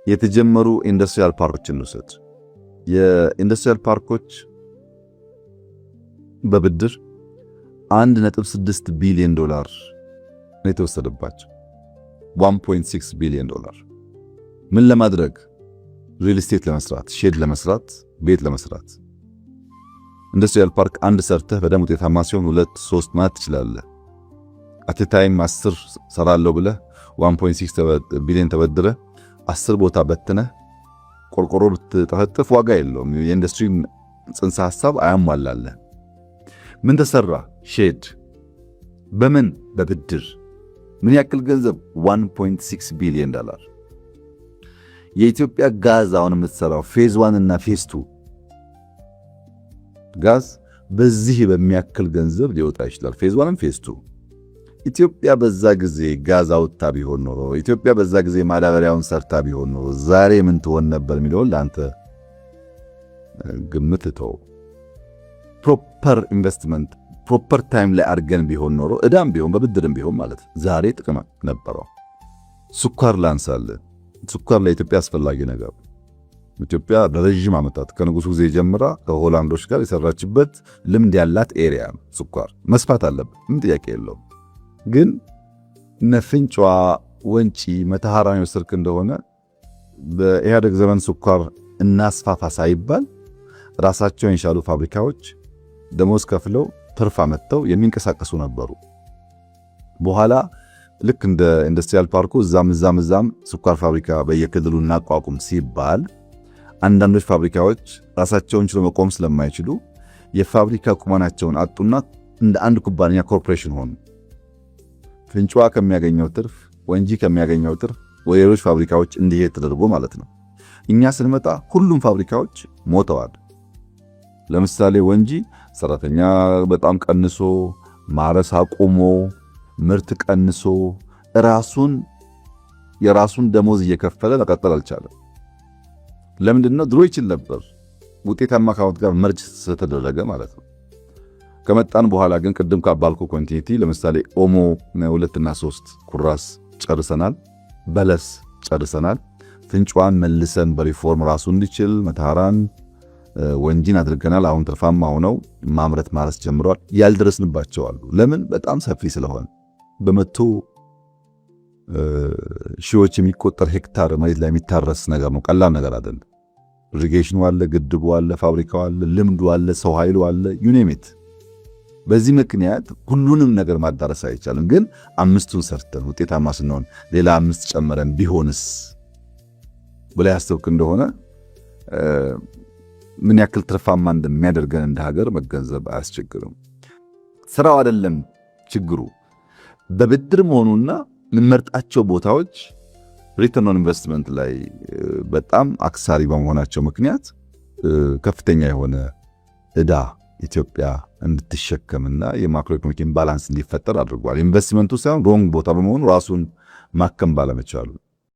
የተጀመሩ ኢንዱስትሪያል ፓርኮችን ውሰድ። የኢንዱስትሪያል ፓርኮች በብድር $1.6 ቢሊዮን ነው የተወሰደባቸው። $1.6 ቢሊዮን ምን ለማድረግ? ሪል ስቴት ለመስራት፣ ሼድ ለመስራት፣ ቤት ለመስራት። ኢንዱስትሪያል ፓርክ አንድ ሰርተህ በደም ውጤታማ ሲሆን 2-3 ማለት ትችላለህ። አት ታይም 10 ሰራለሁ ብለህ 1.6 ቢሊዮን ተበድረህ 10 ቦታ በትነህ ቆርቆሮ ብትጠፈጥፍ ዋጋ የለውም። የኢንዱስትሪ ጽንሰ ሐሳብ አያሟላለህ። ምን ተሰራ? ሼድ። በምን? በብድር። ምን ያክል ገንዘብ? $1.6 ቢሊዮን። የኢትዮጵያ ጋዝ አሁን የምትሰራው ፌዝ 1 እና ፌዝ 2 ጋዝ በዚህ በሚያክል ገንዘብ ሊወጣ ይችላል። ፌዝ 1 ፌዝ 2 ኢትዮጵያ በዛ ጊዜ ጋዝ አውጥታ ቢሆን ኖሮ፣ ኢትዮጵያ በዛ ጊዜ ማዳበሪያውን ሰርታ ቢሆን ኖሮ ዛሬ ምን ትሆን ነበር የሚለውን ለአንተ ግምት ተው። ፕሮፐር ኢንቨስትመንት ፕሮፐር ታይም ላይ አድርገን ቢሆን ኖሮ እዳም ቢሆን በብድርም ቢሆን ማለት ዛሬ ጥቅም ነበረው። ስኳር ላንሳለ። ስኳር ለኢትዮጵያ አስፈላጊ ነገር። ኢትዮጵያ በረጅም ዓመታት ከንጉሱ ጊዜ ጀምራ ከሆላንዶች ጋር የሰራችበት ልምድ ያላት ኤሪያ ነው። ስኳር መስፋት አለበት፣ ምን ጥያቄ የለውም። ግን ነፍንጫ ወንጪ መተሃራን የወሰድክ እንደሆነ በኢህአደግ ዘመን ስኳር እናስፋፋ ሳይባል ራሳቸውን የቻሉ ፋብሪካዎች ደሞዝ ከፍለው ትርፍ አመጥተው የሚንቀሳቀሱ ነበሩ። በኋላ ልክ እንደ ኢንዱስትሪያል ፓርኩ እዛም ስኳር ፋብሪካ በየክልሉ እናቋቁም ሲባል አንዳንዶች ፋብሪካዎች ራሳቸውን ችለው መቆም ስለማይችሉ የፋብሪካ ቁመናቸውን አጡና እንደ አንድ ኩባንያ ኮርፖሬሽን ሆኑ። ፍንጫዋ ከሚያገኘው ትርፍ፣ ወንጂ ከሚያገኘው ትርፍ ወደ ሌሎች ፋብሪካዎች እንዲሄድ ተደርጎ ማለት ነው። እኛ ስንመጣ ሁሉም ፋብሪካዎች ሞተዋል። ለምሳሌ ወንጂ ሰራተኛ በጣም ቀንሶ፣ ማረስ አቁሞ፣ ምርት ቀንሶ የራሱን ደሞዝ እየከፈለ መቀጠል አልቻለም። ለምንድነው? ድሮ ይችል ነበር፣ ውጤታማ ካውንት ጋር መርጅ ስለተደረገ ማለት ነው። ከመጣን በኋላ ግን ቅድም ካባልኩ ኮንቲኒቲ ለምሳሌ ኦሞ 2 እና 3 ኩራስ ጨርሰናል፣ በለስ ጨርሰናል። ፍንጫዋን መልሰን በሪፎርም ራሱ እንዲችል መተሃራን ወንጂን አድርገናል። አሁን ትርፋማ ሆነው ማምረት ማረስ ጀምረዋል። ያልደረስንባቸው አሉ። ለምን? በጣም ሰፊ ስለሆነ በመቶ ሺዎች የሚቆጠር ሄክታር መሬት ላይ የሚታረስ ነገር ነው። ቀላል ነገር አይደለም። ኢሪጌሽኑ አለ፣ ግድቡ አለ፣ ፋብሪካው አለ፣ ልምዱ አለ፣ ሰው ኃይሉ አለ፣ ዩኔሚት። በዚህ ምክንያት ሁሉንም ነገር ማዳረስ አይቻልም። ግን 5ቱን ሰርተን ውጤታማ ስንሆን ሌላ 5 ጨመረን ቢሆንስ ብላ ያሰብክ እንደሆነ ምን ያክል ትርፋማ እንደሚያደርገን እንደ ሀገር መገንዘብ አያስቸግርም። ስራው አይደለም ችግሩ፣ በብድር መሆኑና የምንመርጣቸው ቦታዎች ሪተርን ኦን ኢንቨስትመንት ላይ በጣም አክሳሪ በመሆናቸው ምክንያት ከፍተኛ የሆነ ዕዳ ኢትዮጵያ እንድትሸከምና የማክሮ ኢኮኖሚክ ኢምባላንስ እንዲፈጠር አድርጓል። ኢንቨስትመንቱ ሳይሆን ሮንግ ቦታ በመሆኑ ራሱን ማከም ባለመቻሉ